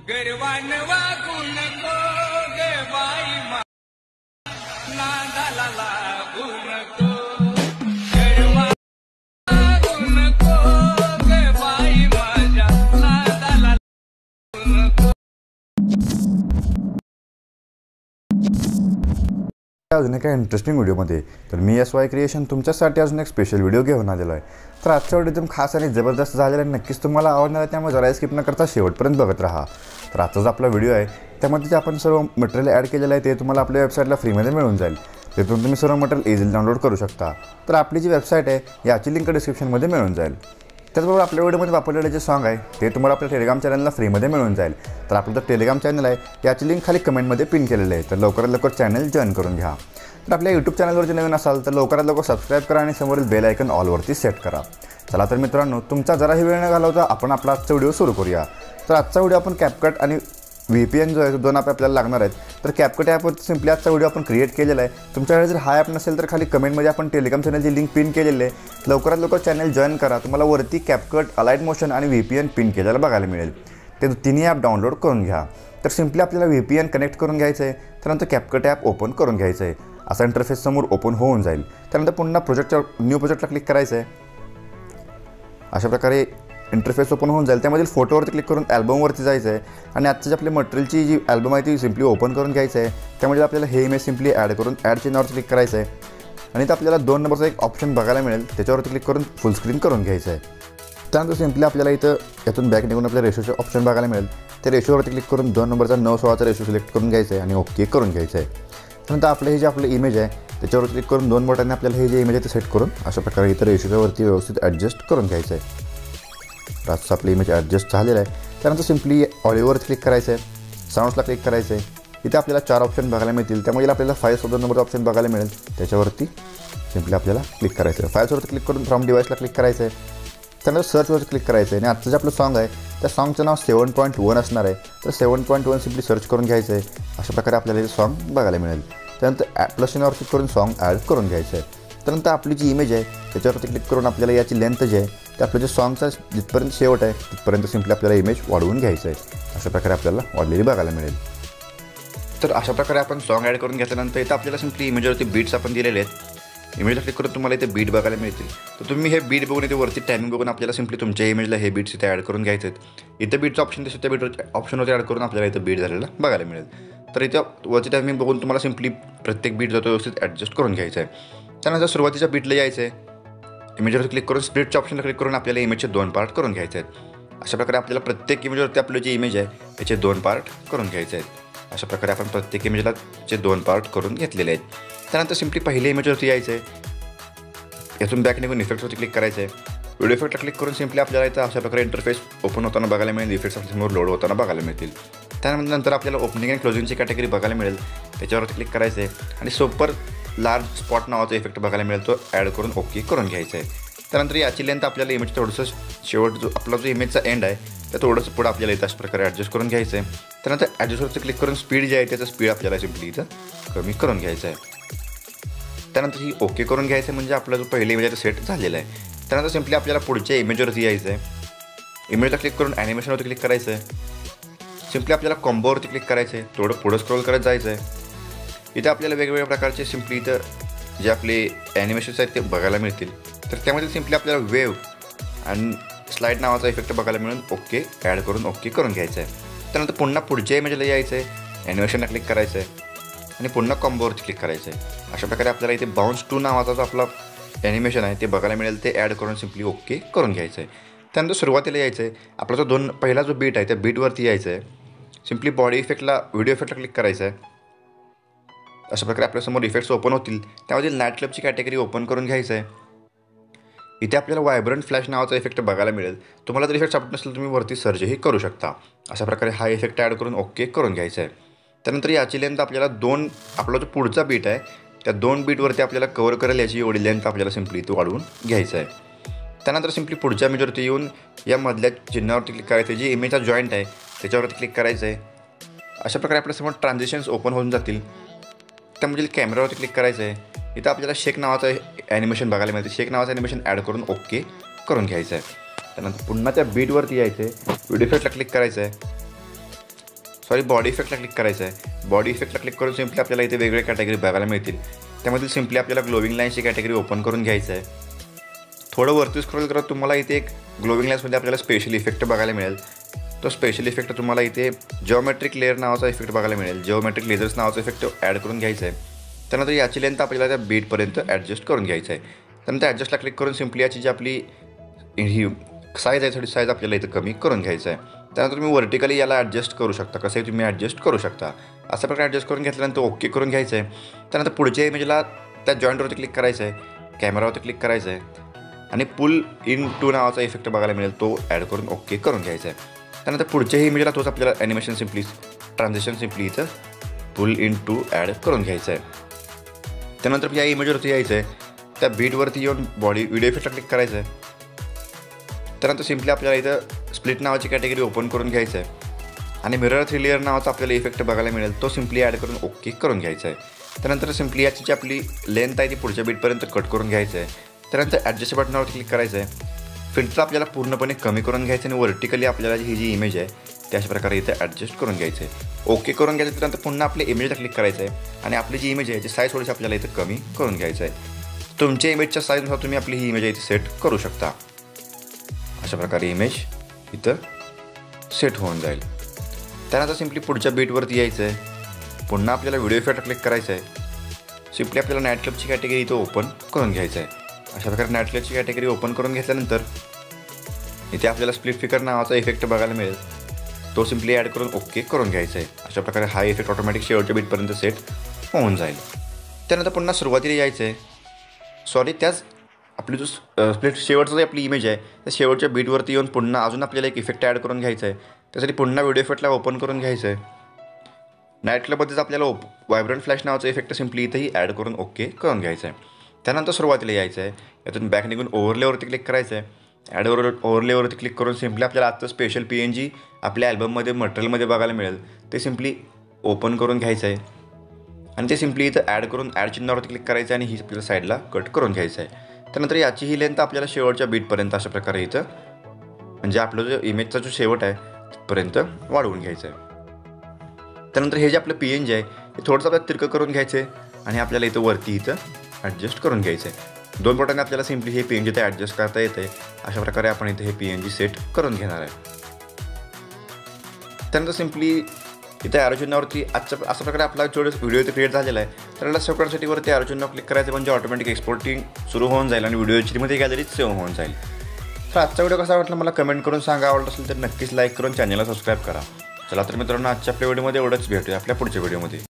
गर्वान वागू नको गे बाई नादाला लागू नको गर्वान वागू नको गे बाई माझ्या नादाला लागू नको। अजून एका इंटरेस्टिंग व्हिडिओमध्ये तर मी SY क्रिएशन तुमच्यासाठी अजून एक स्पेशल व्हिडिओ घेऊन आलेलो आहे। तर आजचा व्हिडिओ एकदम खास आणि जबरदस्त झालेला आहे, नक्कीच तुम्हाला आवडणार आहे, त्यामुळे जरा स्किप न करता शेवटपर्यंत बघत राहा। तर आजचा जो आपला व्हिडिओ आहे त्यामध्ये जे आपण सर्व मटेरियल ॲड केलेलं आहे ते तुम्हाला आपल्या वेबसाईटला फ्रीमध्ये मिळून जाईल। तिथून तुम्ही सर्व मटेरियल इझिली डाउनलोड करू शकता। तर आपली जी वेबसाईट आहे याची लिंक डिस्क्रिप्शनमध्ये मिळून जाईल। त्याचबरोबर आपल्या व्हिडिओमध्ये वापरलेले जे सॉन्ग आहे ते तुम्हाला आपल्या टेलिग्राम चॅनलला फ्रीमध्ये मिळून जाईल। तर आपलं जो टेलिग्राम चॅनल आहे याची लिंक खाली कमेंटमध्ये पिन केलेलं आहे, तर लवकरात लवकर चॅनल जॉईन करून घ्या। तर आपल्या यूट्यूब चॅनलवर जे नवीन असाल तर लवकरात लवकर सबस्क्राईब करा आणि समोरील बेल आयकन ऑलवरती सेट करा। चला तर मित्रांनो, तुमचा जराही वेळ न घालवता आपण आपला आजचा व्हिडिओ सुरू करूया। तर आजचा व्हिडिओ आपण CapCut आणि VPN जो आहे दोन ॲप आपल्याला लागणार आहेत। तर CapCut ॲपवर सिम्पली आजचा व्हिडिओ आपण क्रिएट केलेला आहे। तुमच्याकडे जर हा ॲप नसेल तर खाली कमेंटमध्ये आपण टेलिग्राम चॅनलची लिंक पिन केलेली आहे, लवकरात लवकर चॅनल जॉईन करा। तुम्हाला वरती CapCut, अलाइट मोशन आणि VPN पिन केलेला बघायला मिळेल। ते तिन्ही ॲप डाउनलोड करून घ्या। तर सिम्पली आपल्याला VPN कनेक्ट करून घ्यायचं आहे, त्यानंतर CapCut ॲप ओपन करून घ्यायचं आहे। असा इंटरफेस समोर ओपन होऊन जाईल। त्यानंतर पुन्हा न्यू प्रोजेक्टला क्लिक करायचं आहे। अशा प्रकारे इंटरफेस ओपन होऊन जाईल। त्यामधील फोटोवरती क्लिक करून ॲल्बमवरती जायचं आहे आणि आजची आपली मटेरियलची जी ॲल्बम आहे ती सिम्पली ओपन करून घ्यायचं आहे। त्यामध्ये आपल्याला हे इमेज सिम्पली ॲड करून ॲड चिन्हावरती क्लिक करायचं आहे आणि इथं आपल्याला 2 नंबरचा एक ऑप्शन बघायला मिळेल, त्याच्यावरती क्लिक करून फुल स्क्रीन करून घ्यायचं आहे। त्यानंतर सिम्पली आपल्याला इथं यातून बॅक निघून आपल्या रेशोचे ऑप्शन बघायला मिळेल, त्या रेशोवरती क्लिक करून 2 नंबरचा 9/16चा रेशो सिलेक्ट करून घ्यायचं आहे आणि ओके करून घ्यायचं आहे। त्यानंतर आपलं हे जे आपलं इमेज आहे त्याच्यावर क्लिक करून 2 बोटांनी आपल्याला हे जे इमेज आहे ते सेट करून अशा प्रकारे इथं रेशोच्यावरती व्यवस्थित ॲडजस्ट करून घ्यायचं आहे। तर आजचं आपलं इमेज ॲडजस्ट झालेलं आहे। त्यानंतर सिम्पली ऑडिओवरती क्लिक करायचं आहे, साऊंड्सला क्लिक करायचं आहे। इथे आपल्याला 4 ऑप्शन बघायला मिळतील, त्यामुळे आपल्याला फाईल्स 2 नंबरचा ऑप्शन बघायला मिळेल, त्याच्यावरती सिम्पली आपल्याला क्लिक करायचं आहे। फाईल्सवरती क्लिक करून फ्रॉम डिव्हाइसला क्लिक करायचं आहे। त्यानंतर सर्चवरती क्लिक करायचं आहे आणि आजचं जे आपलं सॉन्ग आहे त्या सॉन्गचं नाव 7.1 असणार आहे। तर 7.1 सिम्पली सर्च करून घ्यायचं आहे। अशा प्रकारे आपल्याला हे सॉन्ग बघायला मिळेल। त्यानंतर प्लस चिन्हावर क्लिक करून सॉन्ग ॲड करून घ्यायचं आहे। त्यानंतर आपली जी इमेज आहे त्याच्यावरती क्लिक करून आपल्याला याची लेंथ जी आहे ते आपलं जे सॉन्गचा जिथपर्यंत शेवट आहे तिथपर्यंत सिम्पली आपल्याला इमेज वाढवून घ्यायचं आहे। अशा प्रकारे आपल्याला वाढलेली बघायला मिळेल। तर अशा प्रकारे आपण सॉन्ग ॲड करून घेतल्यानंतर इथं आपल्याला सिम्पली इमेजवरती बीट्स आपण दिलेले आहेत। इमेजला क्लिक करून तुम्हाला इथे बीट बघायला मिळतील। तर तुम्ही हे बीट बघून इथे वरती टायमिंग बघून आपल्याला सिम्पली तुमच्या इमेजला हे बीट्स इथे ॲड करून घ्यायचे आहेत। इथे बीटचं ऑप्शन दिसतं, त्या बीट ऑप्शनवरती ॲड करून आपल्याला इथं बीट झालेला बघायला मिळेल। तर इथे वरची टायमिंग बघून तुम्हाला सिम्पली प्रत्येक बीट जो तो व्यवस्थित ॲडजस्ट करून घ्यायचं आहे। त्यानंतर सुरुवातीच्या बीटला यायचं आहे, इमेजवर क्लिक करून स्प्लिटच्या ऑप्शनला क्लिक करून आपल्याला इमेजचे 2 पार्ट करून घ्यायचे आहेत। अशा प्रकारे आपल्याला प्रत्येक इमेजवरती आपलं जे इमेज आहे त्याचे 2 पार्ट करून घ्यायचे आहेत। अशा प्रकारे आपण प्रत्येक इमेजला चे 2 पार्ट करून घेतलेले आहेत। त्यानंतर सिम्पली पहिल्या इमेजवरती यायचं आहे, यातून बॅक निघून इफेक्टवरती क्लिक करायचं आहे। व्हिडिओ इफेक्टला क्लिक करून सिम्पली आपल्याला इथं अशा प्रकारे इंटरफेस ओपन होताना बघायला मिळेल, इफेक्ट्स आपल्यासमोर लोड होताना बघायला मिळतील। त्यानंतर आपल्याला ओपनिंग आणि क्लोजिंगची कॅटेगरी बघायला मिळेल, त्याच्यावरती क्लिक करायचं आहे आणि सुपर लार्ज स्पॉट नावाचा इफेक्ट बघायला मिळेल, तो ॲड करून ओके करून घ्यायचा आहे। त्यानंतर याची लेंथ आपल्याला इमेज थोडंसं शेवट जो आपला जो इमेजचा एंड आहे त्या थोडंसं पुढं आपल्याला इथं अशा प्रकारे ॲडजस्ट करून घ्यायचं आहे। त्यानंतर ॲडजस्टवरती क्लिक करून स्पीड जे आहे त्याचं स्पीड आपल्याला सिम्पली इथं कमी करून घ्यायचं आहे। त्यानंतर ही ओके करून घ्यायचं आहे, म्हणजे आपला जो पहिला इमेज आहे तो सेट झालेला आहे। त्यानंतर सिम्पली आपल्याला पुढच्या इमेजवरती यायचं आहे, इमेजला क्लिक करून ॲनिमेशनवरती क्लिक करायचं आहे। सिम्पली आपल्याला कॉम्बोवरती क्लिक करायचं आहे, थोडं पुढं स्क्रोल करत जायचं आहे। इथे आपल्याला वेगवेगळ्या प्रकारचे सिम्पली इथं जे आपले ॲनिमेशन्स आहेत ते बघायला मिळतील। तर त्यामध्ये सिम्पली आपल्याला वेव्ह आणि स्लाईड नावाचा इफेक्ट बघायला मिळून ओके ॲड करून ओके करून घ्यायचं आहे। त्यानंतर पुन्हा पुढच्या इमेजला यायचं आहे, ॲनिमेशनला क्लिक करायचं आहे आणि पुन्हा कॉम्बोवरती क्लिक करायचं आहे। अशा प्रकारे आपल्याला इथे बाउन्स 2 नावाचा जो आपला ॲनिमेशन आहे ते बघायला मिळेल, ते ॲड करून सिम्पली ओके करून घ्यायचं आहे। त्यानंतर सुरुवातीला यायचं आहे, आपला जो पहिला जो बीट आहे त्या बीटवरती यायचं आहे, सिम्पली बॉडी इफेक्टला व्हिडिओ इफेक्टला क्लिक करायचं आहे। अशा प्रकारे आपल्यासमोर इफेक्ट्स ओपन होतील, त्यामध्ये नाईट क्लबची कॅटेगरी ओपन करून घ्यायचं आहे। इथे आपल्याला व्हायब्रंट फ्लॅश नावाचा इफेक्ट बघायला मिळेल, तुम्हाला जर इफेक्ट सापडत नसेल तुम्ही वरती सर्चही करू शकता। अशा प्रकारे हा इफेक्ट ॲड करून ओके करून घ्यायचा आहे। त्यानंतर याची लेंथ आपल्याला आपला जो पुढचा बीट आहे त्या 2 बीटवरती आपल्याला कव्हर करेल याची एवढी लेंथ आपल्याला सिम्पली इथं वाढवून घ्यायचं आहे। त्यानंतर सिम्पली पुढच्या इमेजवरती येऊन या मधल्या चिन्हावरती क्लिक करायचं, जी इमेजचा जॉईंट आहे त्याच्यावरती क्लिक करायचं आहे। अशा प्रकारे आपल्यासमोर ट्रान्झिशन्स ओपन होऊन जातील। त्यामध्ये कॅमेरावरती क्लिक करायचं आहे, इथं आपल्याला शेक नावाचं ॲनिमेशन बघायला मिळते, शेक नावाचं ॲनिमेशन ॲड करून ओके करून घ्यायचं आहे। त्यानंतर पुन्हा त्या बीटवरती यायचं आहे, व्हिडिओ इफेक्टला क्लिक करायचं आहे, सॉरी बॉडी इफेक्टला क्लिक करायचं आहे. बॉडी इफेक्टला क्लिक करून सिम्पली आपल्याला इथे वेगवेगळे कॅटेगरी बघायला मिळतील. त्यामधील सिम्पली आपल्याला ग्लोविंग लाईन्सची कॅटेगरी ओपन करून घ्यायचं आहे. थोडं वरती स्क्रोल करत तुम्हाला इथे एक ग्लोविंग लाईन्समध्ये आपल्याला स्पेशल इफेक्ट बघायला मिळेल. तो स्पेशल इफेक्ट तुम्हाला इथे जिओमेट्रिक लेअर नावाचा इफेक्ट बघायला मिळेल. जिओमेट्रिक लेझर्स नावाचा इफेक्ट ॲड करून घ्यायचा आहे. त्यानंतर याची लेंथ आपल्याला त्या बीटपर्यंत ॲडजस्ट करून घ्यायचं आहे. त्यानंतर ॲडजस्टला क्लिक करून सिम्पली याची जी आपली ही साईज आहे थोडी साईज आपल्याला इथं कमी करून घ्यायचं आहे. त्यानंतर तुम्ही वर्टिकली याला ॲडजस्ट करू शकता. कसंही तुम्ही ॲडजस्ट करू शकता. अशा प्रकारे ॲडजस्ट करून घेतल्यानंतर ओके करून घ्यायचं आहे. त्यानंतर पुढच्या इमेजला त्या जॉईंटवरती क्लिक करायचं आहे. कॅमेरावरती क्लिक करायचं आहे आणि पुल इन टू नावाचा इफेक्ट बघायला मिळेल. तो ॲड करून ओके करून घ्यायचा आहे. त्यानंतर पुढच्याही इमेजला तोच आपल्याला ॲनिमेशन सिम्पली ट्रान्झिशन सिम्पली इथं पुल इन टू ॲड करून घ्यायचं आहे. त्यानंतर या इमेजवरती यायचं आहे. त्या बीटवरती येऊन बॉडी व्हिडिओ इफेक्टला क्लिक करायचं आहे. त्यानंतर सिम्पली आपल्याला इथं स्प्लिट नावाची कॅटेगरी ओपन करून घ्यायचं आहे आणि मिरर 3 लेअर नावाचा आपल्याला इफेक्ट बघायला मिळेल. तो सिम्पली ॲड करून ओके करून घ्यायचा आहे. त्यानंतर सिम्पली याची जी आपली लेंथ आहे ती पुढच्या बीटपर्यंत कट करून घ्यायचं आहे. त्यानंतर ॲडजस्ट बटनावरती क्लिक करायचं आहे. फिल्टर आपल्याला पूर्णपणे कमी करून घ्यायचं आणि वर्टिकली आपल्याला ही जी इमेज आहे ती अशा प्रकारे इथे ॲडजस्ट करून घ्यायचं आहे. ओके करून घ्यायचं. त्यानंतर पुन्हा आपल्या इमेजला क्लिक करायचं आहे आणि आपली जी इमेज आहे ती साईज थोडीशी आपल्याला इथं कमी करून घ्यायचं आहे. तुमच्या इमेजच्या साईजनुसार तुम्ही आपली ही इमेज इथे सेट करू शकता. अशा प्रकारे इमेज इथं सेट होऊन जाईल. त्यानंतर सिम्पली पुढच्या बीटवरती यायचं आहे. पुन्हा आपल्याला व्हिडिओ इफेक्ट क्लिक करायचं आहे. सिम्पली आपल्याला नाईट क्लबची कॅटेगरी इथं ओपन करून घ्यायचं आहे. अशा प्रकारे नाईट क्लबची कॅटेगरी ओपन करून घेतल्यानंतर इथे आपल्याला स्प्लिट फिकर नावाचा इफेक्ट बघायला मिळेल. तो सिम्पली ॲड करून ओके करून घ्यायचा आहे. अशा प्रकारे हा इफेक्ट ऑटोमॅटिक शेवटच्या बीटपर्यंत सेट होऊन जाईल. त्यानंतर पुन्हा सुरुवातीला यायचं आहे. सॉरी त्याच आपली जो स्प्लिट शेवटचा जी आपली इमेज आहे त्या शेवटच्या बीटवरती येऊन पुन्हा अजून आपल्याला एक इफेक्ट ॲड करून घ्यायचा आहे. त्यासाठी पुन्हा व्हिडिओ इफेक्टला ओपन करून घ्यायचं आहे. नाईट क्लबमध्येच आपल्याला व्हायब्रंट फ्लॅश नावाचा इफेक्ट सिम्पली इथंही ॲड करून ओके करून घ्यायचं आहे. त्यानंतर सुरुवातीला यायचं आहे. यातून बॅक निघून ओव्हरलेवरती क्लिक करायचं आहे. ॲड ओव्हरलेवरती क्लिक करून सिम्पली आपल्याला आजचं स्पेशल PNG आपल्या ॲल्बममध्ये मटेरियलमध्ये बघायला मिळेल ते सिम्पली ओपन करून घ्यायचं आहे आणि ते सिम्पली इथं ॲड करून ॲड चिन्हावरती क्लिक करायचं आहे आणि ही आपल्याला साईडला कट करून घ्यायचं आहे. त्यानंतर याची ही लेंथ आपल्याला शेवटच्या बीटपर्यंत अशा प्रकारे इथं म्हणजे आपलं जो इमेजचा जो शेवट आहे तिथपर्यंत वाढवून घ्यायचं आहे. त्यानंतर हे जे आपलं PNG आहे हे थोडंसं आपल्याला तिरकं करून घ्यायचं आहे आणि आपल्याला इथं वरती इथं ॲडजस्ट करून घ्यायचं आहे. 2 बोटांनी आपल्याला सिम्पली हे PNG इथे ॲडजस्ट करता येते. अशा प्रकारे आपण इथे हे PNG सेट करून घेणार आहे. त्यानंतर सिम्पली इथे ॲरो चिन्हावरती अशा प्रकारे आपला जो व्हिडिओ इथे क्रिएट झालेला आहे त्याला सेव्ह करण्यासाठी वरती ॲरो चिन्हावर क्लिक करायचं म्हणजे ऑटोमॅटिक एक्सपोर्टिंग सुरू होऊन जाईल आणि व्हिडिओ HDमध्ये गॅलरीत सेव्ह होऊन जाईल. तर आजचा व्हिडिओ कसा वाटला मला कमेंट करून सांगा. आवडत असेल तर नक्कीच लाईक करून चॅनलला सबस्क्राईब करा. चला तर मित्रांनो आजच्या आपल्या व्हिडिओमध्ये एवढंच. भेटूया आपल्या पुढच्या व्हिडिओमध्ये.